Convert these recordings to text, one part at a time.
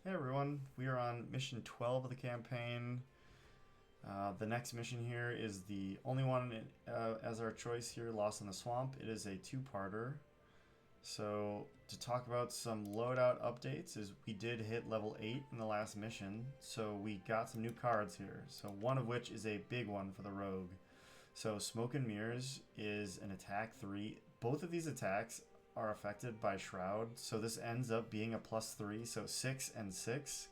Hey everyone, we are on mission 12 of the campaign. The next mission here is the only one as our choice here, Lost in the Swamp. It is a two-parter. So to talk about some loadout updates is we did hit level 8 in the last mission, so we got some new cards here. So one of which is a big one for the rogue. So Smoke and Mirrors is an attack 3. Both of these attacks are affected by Shroud, so this ends up being a +3, so 6 and 6.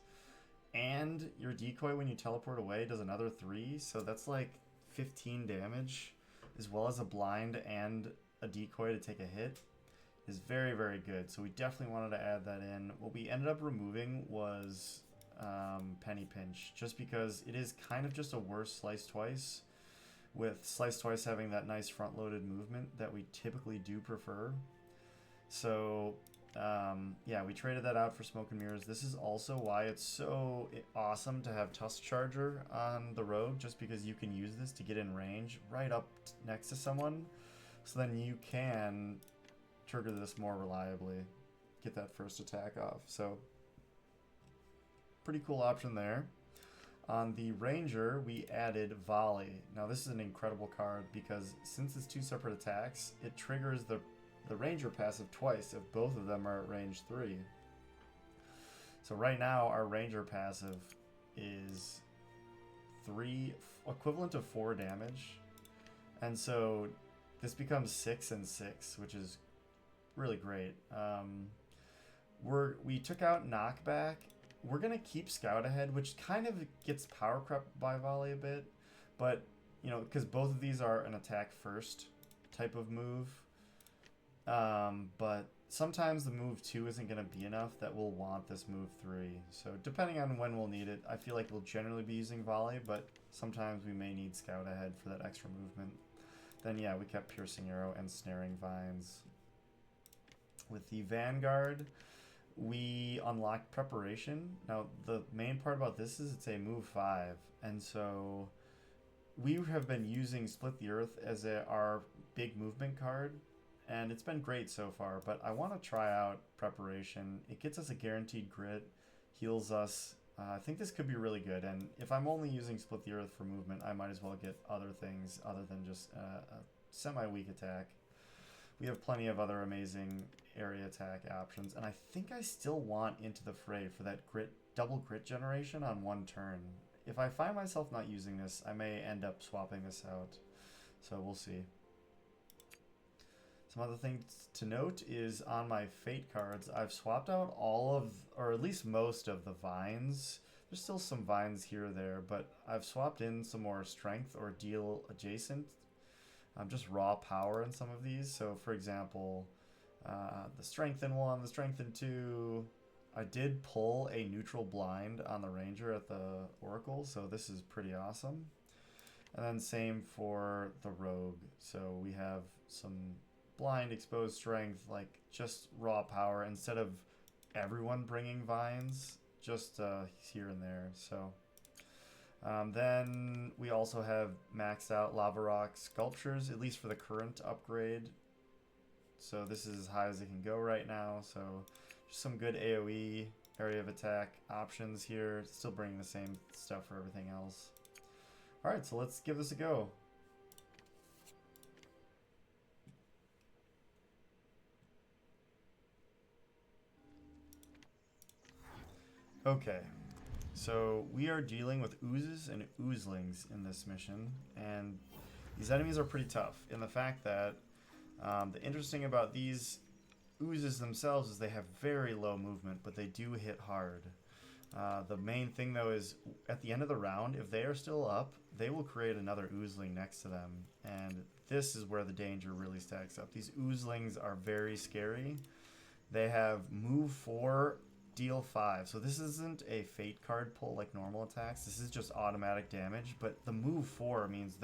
And your decoy, when you teleport away, does another 3, so that's like 15 damage, as well as a blind and a decoy to take a hit. Is very, very good, so we definitely wanted to add that in. What we ended up removing was Penny Pinch, just because it is kind of just a worse Slice Twice, with Slice Twice having that nice front-loaded movement that we typically do prefer. So, yeah, we traded that out for Smoke and Mirrors. This is also why it's so awesome to have Tusk Charger on the road, just because you can use this to get in range right up next to someone. So then you can trigger this more reliably, get that first attack off. So, pretty cool option there. On the Ranger, we added Volley. Now this is an incredible card because since it's two separate attacks, it triggers the Ranger passive twice if both of them are at range 3. So right now our Ranger passive is 3, equivalent to 4 damage. And so this becomes 6 and 6, which is really great. We took out Knockback. We're going to keep Scout Ahead, which kind of gets power crept by Volley a bit. But, you know, because both of these are an attack first type of move. But sometimes the move 2 isn't going to be enough that we'll want this move 3. So depending on when we'll need it, I feel like we'll generally be using Volley, but sometimes we may need Scout Ahead for that extra movement. Then yeah, we kept Piercing Arrow and Snaring Vines. With the Vanguard, we unlocked Preparation. Now the main part about this is it's a move 5, and so we have been using Split the Earth as our big movement card, and it's been great so far, but I want to try out Preparation. It gets us a guaranteed grit, heals us. I think this could be really good, and if I'm only using Split the Earth for movement, I might as well get other things other than just a semi-weak attack. We have plenty of other amazing area attack options, and I think I still want Into the Fray for that double grit generation on one turn. If I find myself not using this, I may end up swapping this out, so we'll see. Some other things to note is on my Fate cards, I've swapped out all of, or at least most of the Vines. There's still some Vines here or there, but I've swapped in some more Strength or Deal Adjacent. Just raw power in some of these. So for example, the Strengthen 1, the Strengthen 2. I did pull a neutral blind on the Ranger at the Oracle, so this is pretty awesome. And then same for the Rogue. So we have some blind, exposed strength, like just raw power instead of everyone bringing vines, just here and there. So then we also have maxed out Lava Rock Sculptures, at least for the current upgrade. So this is as high as it can go right now. So just some good AoE, area of attack options here. Still bringing the same stuff for everything else. Alright, so let's give this a go. Okay, so we are dealing with oozes and oozelings in this mission, and these enemies are pretty tough in the fact that the interesting about these oozes themselves is they have very low movement, but they do hit hard. The main thing though is at the end of the round, if they are still up, they will create another oozeling next to them, and this is where the danger really stacks up. These oozelings are very scary. They have move 4, deal 5. So this isn't a fate card pull like normal attacks. This is just automatic damage, but the move 4 means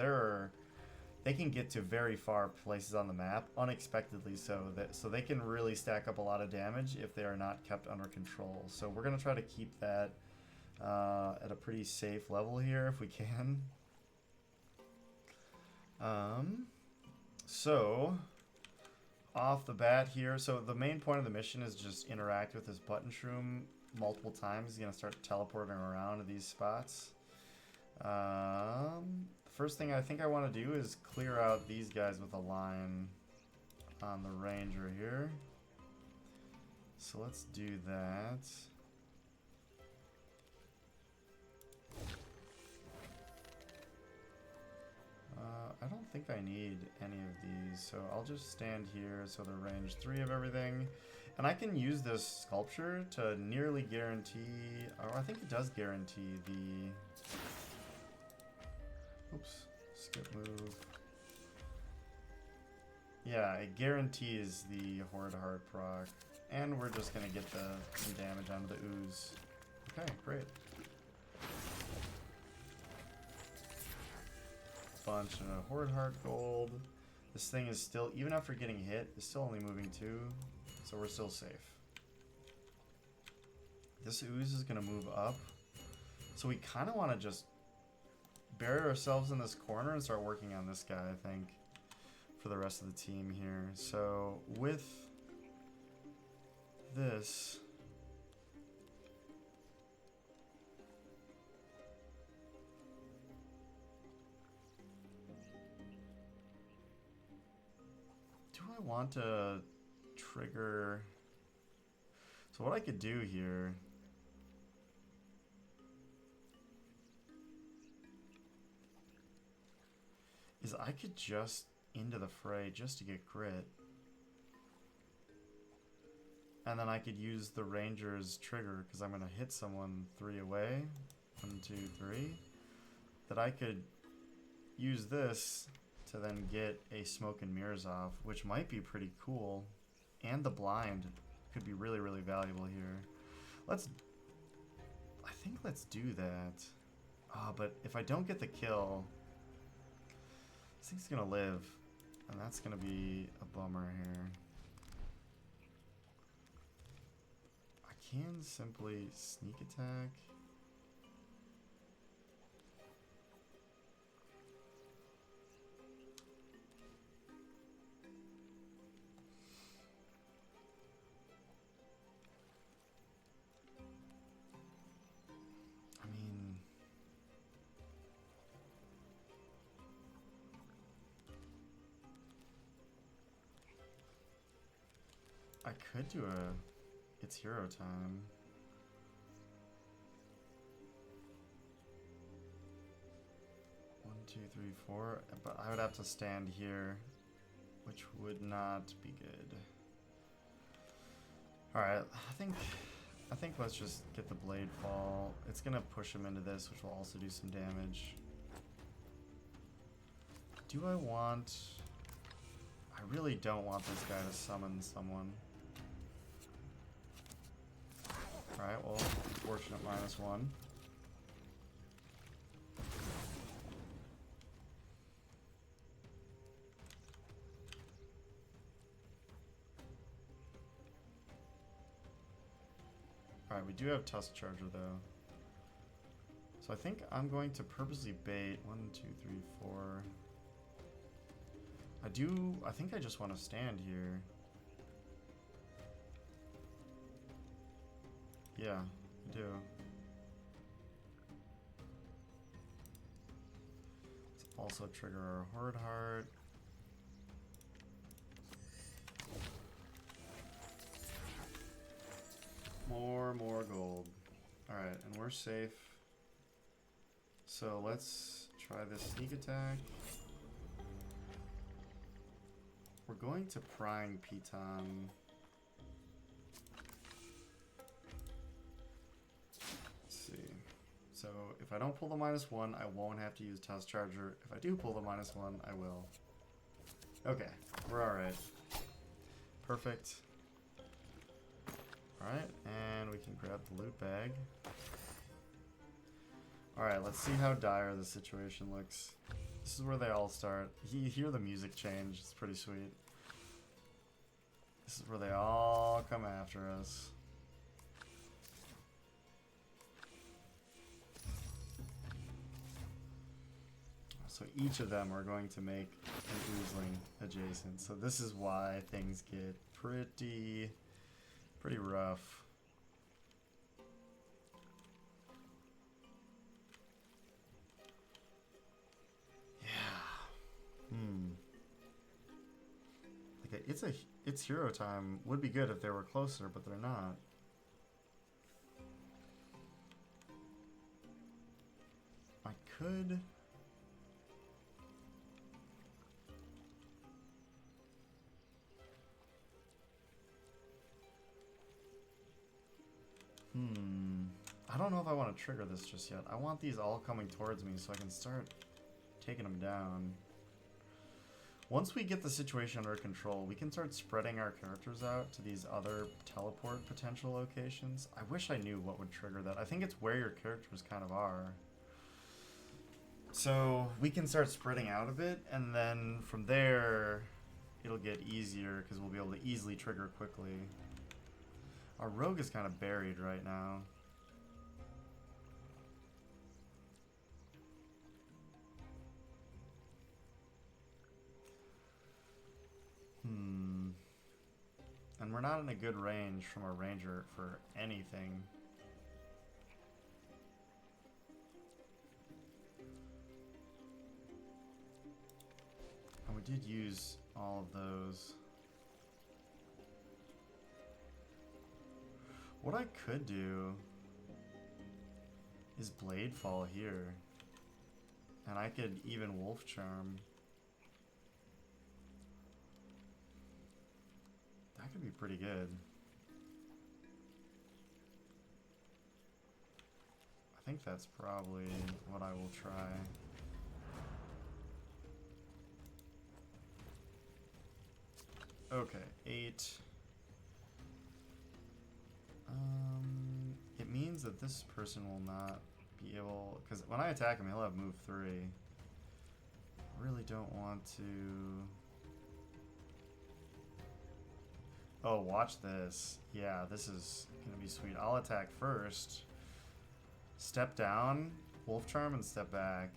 they can get to very far places on the map unexpectedly, so they can really stack up a lot of damage if they are not kept under control. So we're going to try to keep that at a pretty safe level here if we can. So off the bat here, so the main point of the mission is just interact with this button shroom multiple times. He's going to start teleporting around to these spots. The first thing I think I want to do is clear out these guys with a line on the ranger here. So let's do that. I don't think I need any of these, so I'll just stand here so they're range 3 of everything. And I can use this sculpture to nearly guarantee, or I think it does guarantee the... Oops, skip move. Yeah, it guarantees the Horde Heart proc. And we're just going to get some damage onto the ooze. Okay, great. Bunch of Horde Heart gold. This thing is still, even after getting hit, is still only moving 2. So we're still safe. This ooze is going to move up. So we kind of want to just bury ourselves in this corner and start working on this guy, I think, for the rest of the team here. So with this... Do I want to trigger... So what I could do here... is I could just into the fray just to get crit. And then I could use the ranger's trigger, because I'm going to hit someone 3 away. 1, 2, 3. That I could use this to then get a smoke and mirrors off, which might be pretty cool. And the blind could be really, really valuable here. I think let's do that. But if I don't get the kill, this thing's gonna live, and that's gonna be a bummer here. I can simply sneak attack. I could do it's hero time. One, two, three, four. But I would have to stand here, which would not be good. Alright, I think let's just get the blade fall. It's gonna push him into this, which will also do some damage. Do I want... I really don't want this guy to summon someone. Alright, well, unfortunate -1. Alright, we do have Tusk Charger though. So I think I'm going to purposely bait 1, 2, 3, 4. I think I just want to stand here. Yeah, I do. Let's also trigger our Horde Heart. More gold. Alright, and we're safe. So let's try this sneak attack. We're going to Prying Piton. Let's see. So if I don't pull the -1, I won't have to use Tusk Charger. If I do pull the -1, I will. Okay, we're alright. Perfect. Alright, and we can grab the loot bag. Alright, let's see how dire the situation looks. This is where they all start. You hear the music change, it's pretty sweet. This is where they all come after us. So each of them are going to make an oozling adjacent. So this is why things get pretty rough. Like it's hero time. Would be good if they were closer, but they're not. I could. I don't know if I want to trigger this just yet. I want these all coming towards me so I can start taking them down. Once we get the situation under control, we can start spreading our characters out to these other teleport potential locations. I wish I knew what would trigger that. I think it's where your characters kind of are. So we can start spreading out a bit, and then from there, it'll get easier because we'll be able to easily trigger quickly. Our rogue is kind of buried right now. And we're not in a good range from a ranger for anything. And we did use all of those. What I could do is blade fall here. And I could even wolf charm. That could be pretty good. I think that's probably what I will try. Okay, 8. It means that this person will not be able, because when I attack him, he'll have move 3. I really don't want to. Oh, watch this. Yeah, this is gonna be sweet. I'll attack first. Step down, wolf charm, and step back.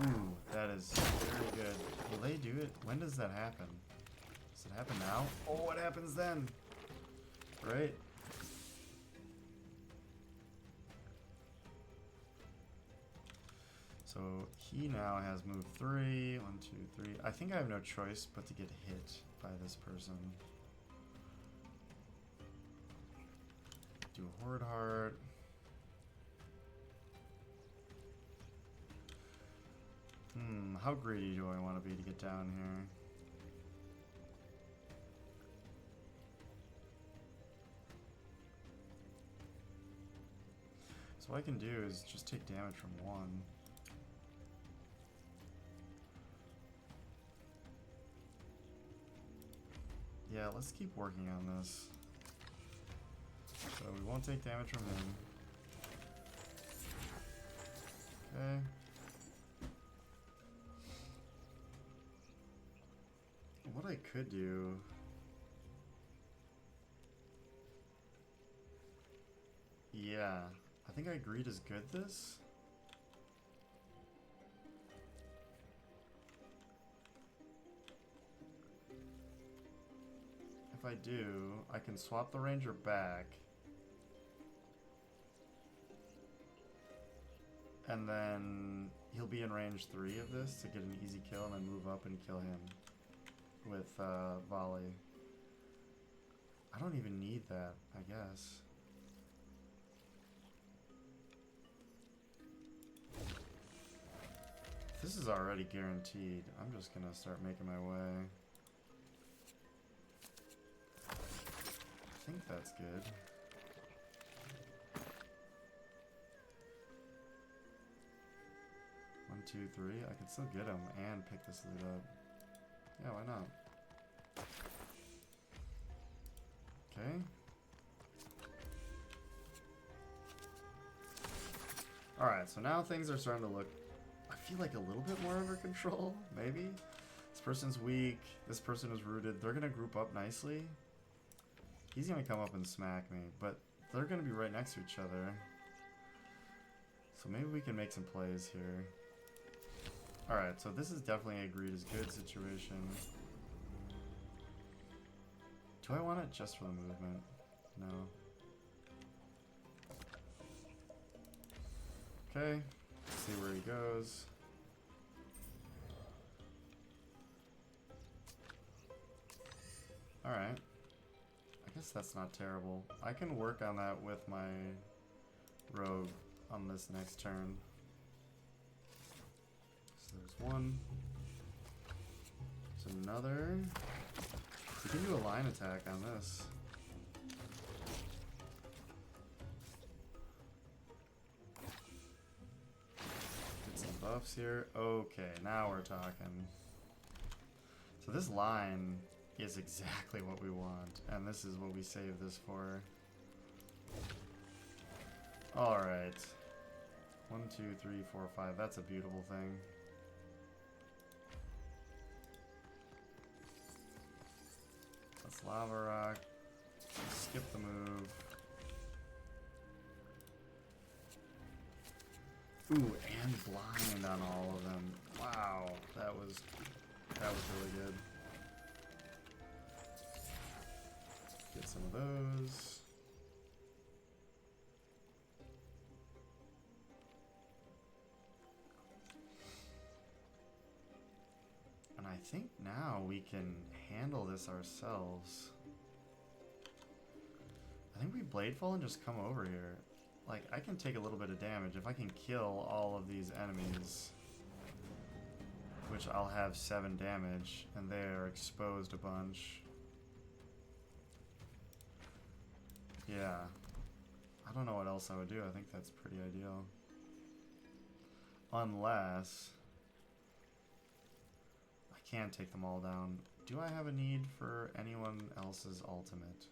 Ooh, that is very good. Will they do it? When does that happen? Does it happen now? Oh, what happens then? Right? So he now has move 3. 1, 2, 3. I think I have no choice but to get hit by this person. Do a horde heart. How greedy do I want to be to get down here? So what I can do is just take damage from 1. Yeah, let's keep working on this. So we won't take damage from him. Okay. What I could do... Yeah, I think I greed is good this. If I do, I can swap the ranger back. And then he'll be in range 3 of this to get an easy kill and then move up and kill him with volley. I don't even need that, I guess. This is already guaranteed. I'm just gonna start making my way. I think that's good. One, 2, 3. I can still get him and pick this loot up. Yeah, why not? Okay. Alright, so now things are starting to look, I feel like, a little bit more under control, maybe? This person's weak, this person is rooted, they're gonna group up nicely. He's gonna come up and smack me, but they're gonna be right next to each other. So maybe we can make some plays here. Alright, so this is definitely a greed is good situation. Do I want it just for the movement? No. Okay, let's see where he goes. Alright. I guess that's not terrible. I can work on that with my rogue on this next turn. So there's one. There's another. We can do a line attack on this. Get some buffs here. Okay, now we're talking. So this line is exactly what we want, and this is what we saved this for. Alright. 1, 2, 3, 4, 5. That's a beautiful thing. Let's lava rock. Skip the move. Ooh, and blind on all of them. Wow, that was really good. Get some of those. And I think now we can handle this ourselves. I think we Bladefall and just come over here. Like, I can take a little bit of damage if I can kill all of these enemies. Which I'll have 7 damage, and they are exposed a bunch. Yeah. I don't know what else I would do. I think that's pretty ideal. Unless I can take them all down. Do I have a need for anyone else's ultimate?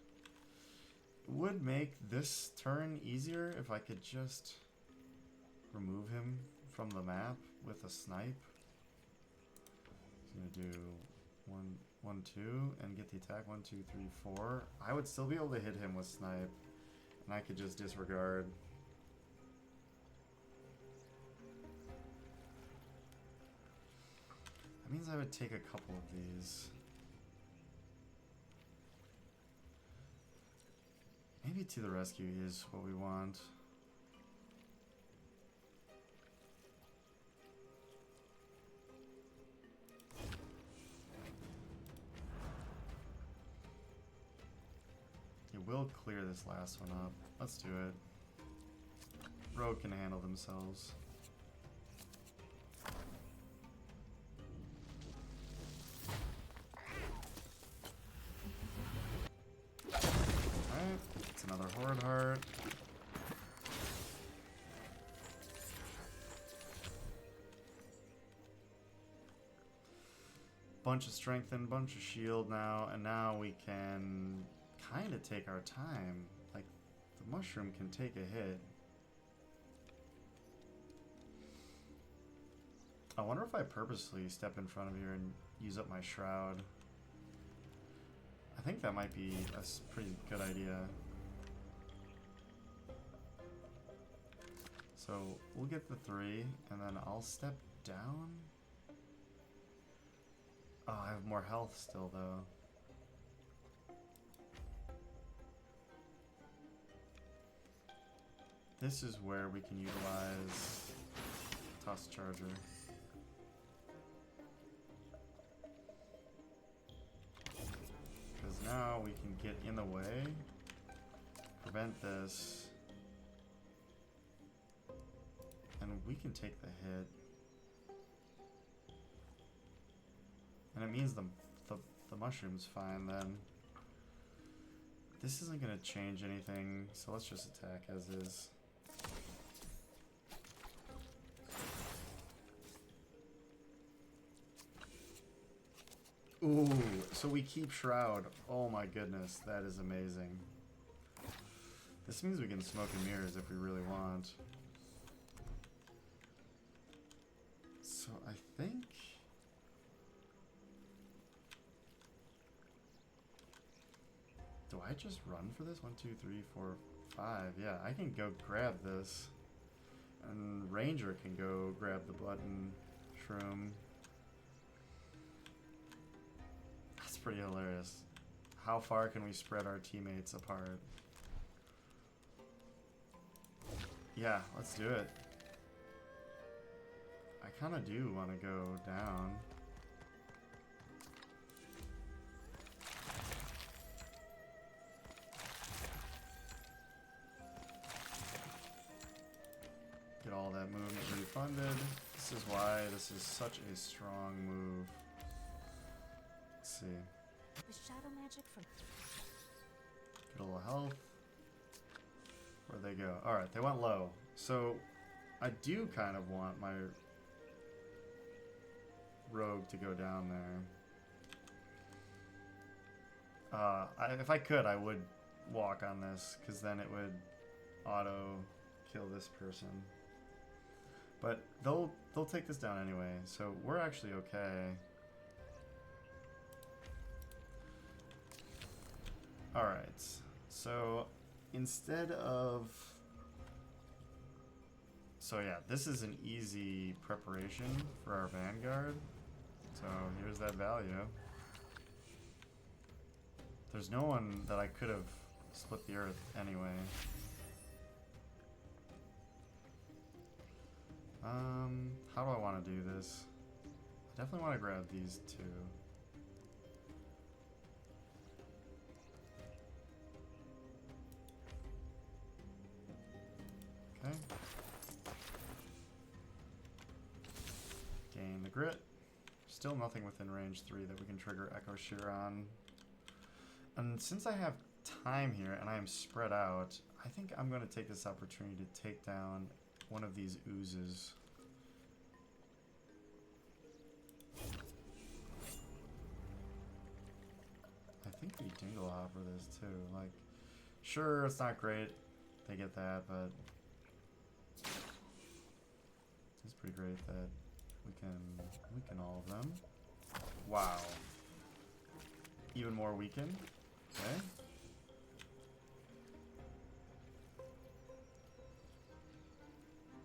It would make this turn easier if I could just remove him from the map with a snipe. He's gonna do 1, 1, 2, and get the attack 1, 2, 3, 4. I would still be able to hit him with snipe, and I could just disregard. That means I would take a couple of these. Maybe to the rescue is what we want. It will clear this last one up. Let's do it. Rogue can handle themselves. Alright, it's another Horde Heart. Bunch of strengthen, bunch of shield now, and now we can kind of take our time. Like, the mushroom can take a hit. I wonder if I purposely step in front of here and use up my shroud. I think that might be a pretty good idea. So we'll get the 3, and then I'll step down. Oh, I have more health still, though. This is where we can utilize Toss Charger. Because now we can get in the way, prevent this, and we can take the hit. And it means the mushroom's fine then. This isn't going to change anything, so let's just attack as is. Ooh, so we keep Shroud. Oh my goodness, that is amazing. This means we can smoke and mirrors if we really want. So I think... Do I just run for this? 1, 2, 3, 4, 5. Yeah, I can go grab this. And Ranger can go grab the button shroom. That's pretty hilarious. How far can we spread our teammates apart? Yeah, let's do it. I kind of do want to go down. Get all that movement refunded. This is why this is such a strong move. Let's see. The shadow magic from Get a little health. Where'd they go? Alright, they went low. So, I do kind of want my rogue to go down there. If I could, I would walk on this, because then it would auto kill this person. But they'll take this down anyway, so we're actually okay. Alright, so instead of... So yeah, this is an easy preparation for our Vanguard. So here's that value. There's no one that I could have split the earth anyway. How do I want to do this? I definitely want to grab these two. Okay. Gain the grit. Still nothing within range 3 that we can trigger Echo Shear on. And since I have time here and I am spread out, I think I'm going to take this opportunity to take down one of these oozes. I think we Dingle Hopper this too. Like, sure, it's not great. They get that, but it's pretty great that we can all of them. Wow. Even more weaken. Okay.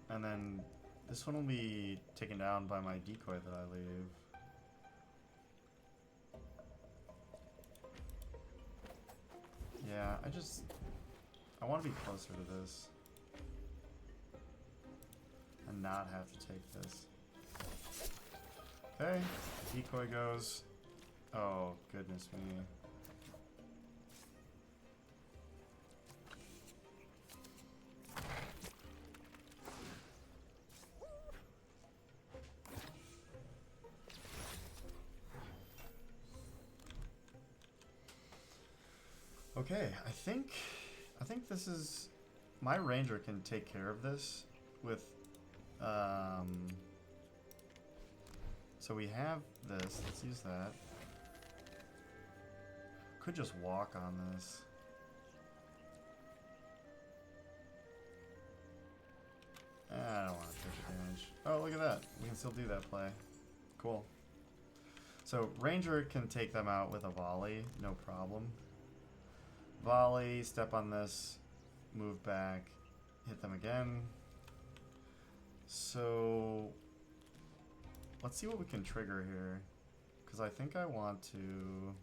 And then this one will be taken down by my decoy that I leave. Yeah, I want to be closer to this. And not have to take this. Okay, decoy goes. Oh, goodness me. Okay, I think this is... My Ranger can take care of this with... So we have this. Let's use that. Could just walk on this. I don't want to take the damage. Oh, look at that. We can still do that play. Cool. So Ranger can take them out with a volley, no problem. Volley, step on this, move back, hit them again. So let's see what we can trigger here, because I think I want to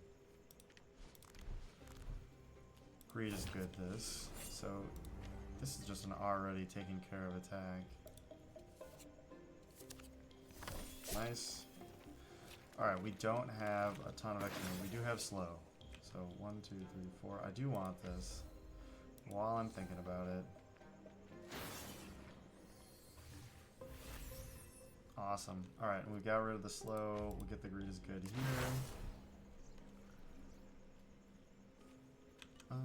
greed is good this. So this is just an already taken care of attack. Nice. Alright, we don't have a ton of extra. We do have slow. So 1, 2, 3, 4. I do want this while I'm thinking about it. Awesome. Alright, we got rid of the slow. We'll get the greed is good here.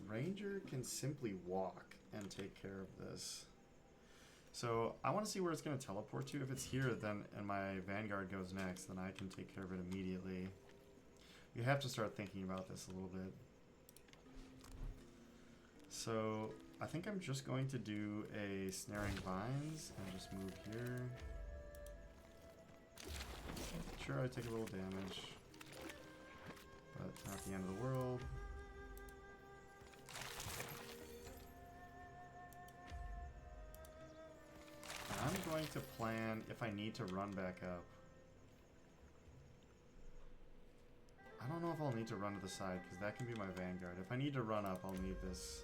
Ranger can simply walk and take care of this. So I want to see where it's going to teleport to. If it's here, then and my Vanguard goes next, then I can take care of it immediately. You have to start thinking about this a little bit. So I think I'm just going to do a Snaring Vines and just move here. Sure, I take a little damage, but not the end of the world. like to plan if I need to run back up. I don't know if I'll need to run to the side, because that can be my Vanguard. If I need to run up, I'll need this.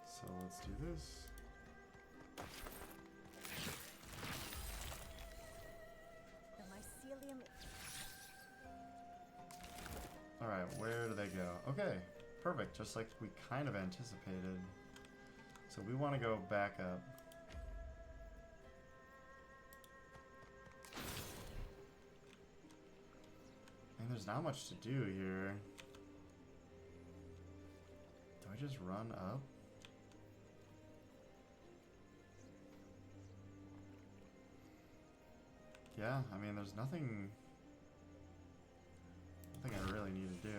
So let's do this. The mycelium. Alright, where do they go? Okay, perfect, just like we kind of anticipated. So we want to go back up. And there's not much to do here. Do I just run up? Yeah, I mean, there's nothing I really need to do.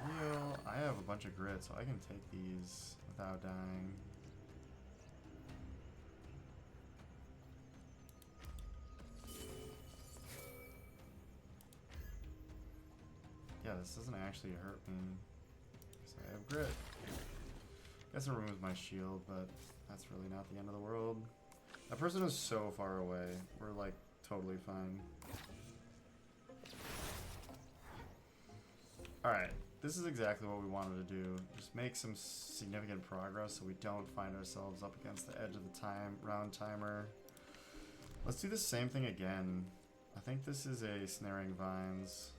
Heal. I have a bunch of grit, so I can take these without dying. Yeah, this doesn't actually hurt me. Because I have grit. Guess it removes my shield, but that's really not the end of the world. That person is so far away. We're like totally fine. Alright, this is exactly what we wanted to do. Just make some significant progress so we don't find ourselves up against the edge of the round timer. Let's do the same thing again. I think this is a snaring vines.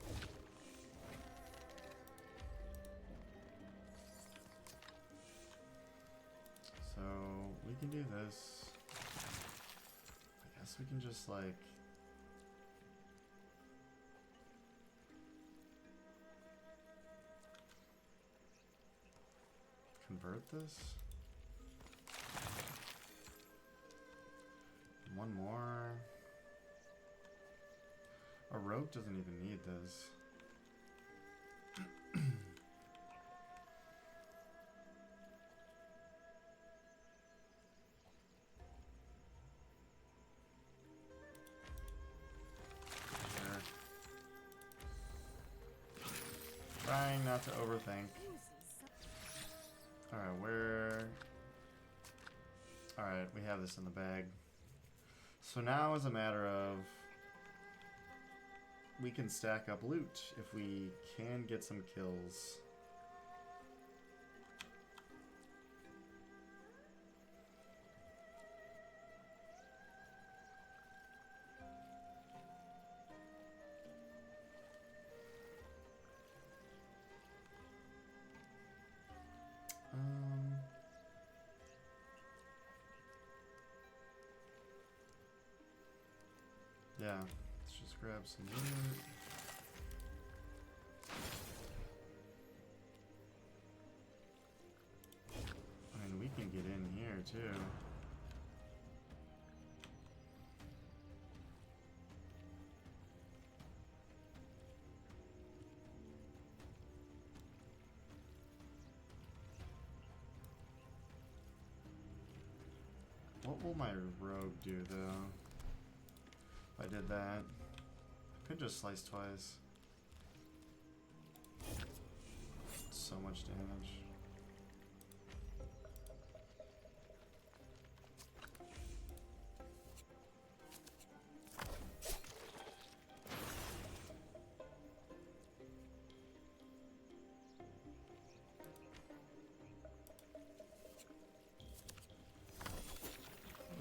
So we can do this. I guess we can just like convert this. One more. A rogue doesn't even need this. Sure. Trying not to overthink. Alright, where... Alright, we have this in the bag. So now is a matter of... We can stack up loot if we can get some kills. Yeah, let's just grab some loot. I mean, we can get in here too. What will my rogue do though? If I did that, I could just slice twice. So much damage.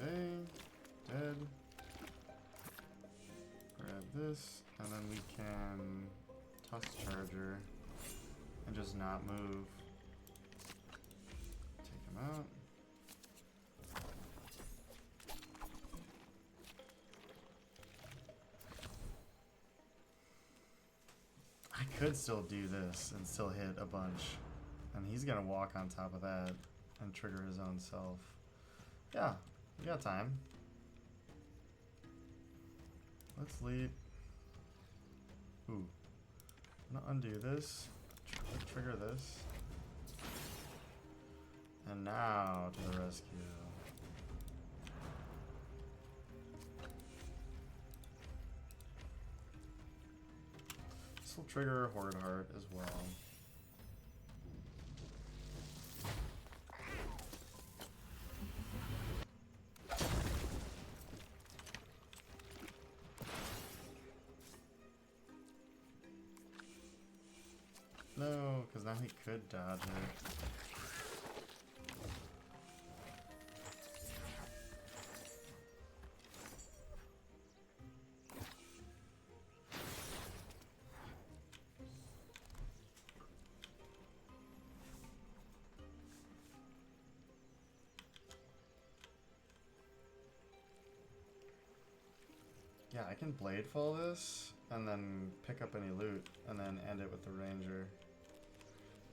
Okay, dead. This, and then we can tusk charger and just not move. Take him out. I could still do this and still hit a bunch, and he's gonna walk on top of that and trigger his own self. Yeah, we got time. Let's leave. Ooh. I'm gonna undo this. Trigger this. And now to the rescue. This will trigger Horde Heart as well. Now he could dodge it. Yeah, I can blade fall this, and then pick up any loot, and then end it with the ranger.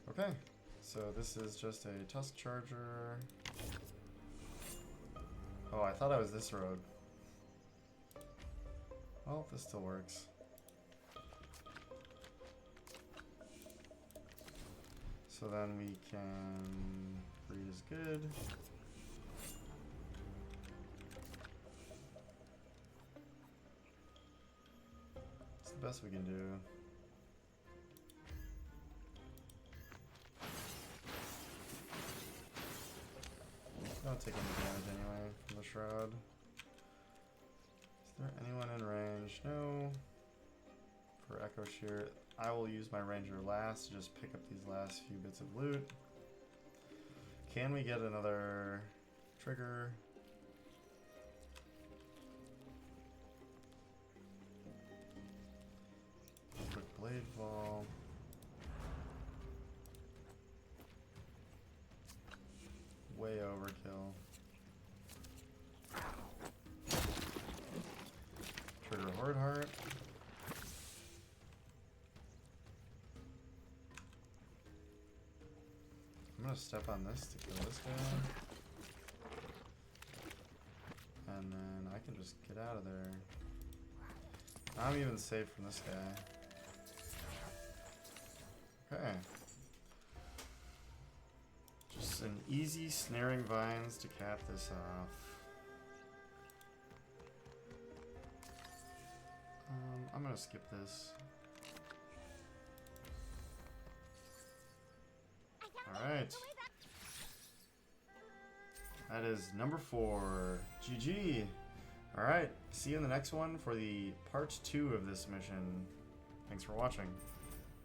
Okay, so this is just a tusk charger. Oh, I thought I was this road. Well, this still works. So then we can breed is good. It's the best we can do. Don't take any damage anyway from the shroud. Is there anyone in range? No. For Echo Shear, I will use my ranger last to just pick up these last few bits of loot. Can we get another trigger? Quick blade fall. Way overkill. Trigger Horde Heart. I'm gonna step on this to kill this guy. And then I can just get out of there. I'm even safe from this guy. Okay. Just an easy snaring vines to cap this off. I'm gonna skip this. Alright. That is number 4. GG. Alright, see you in the next one for the part 2 of this mission. Thanks for watching.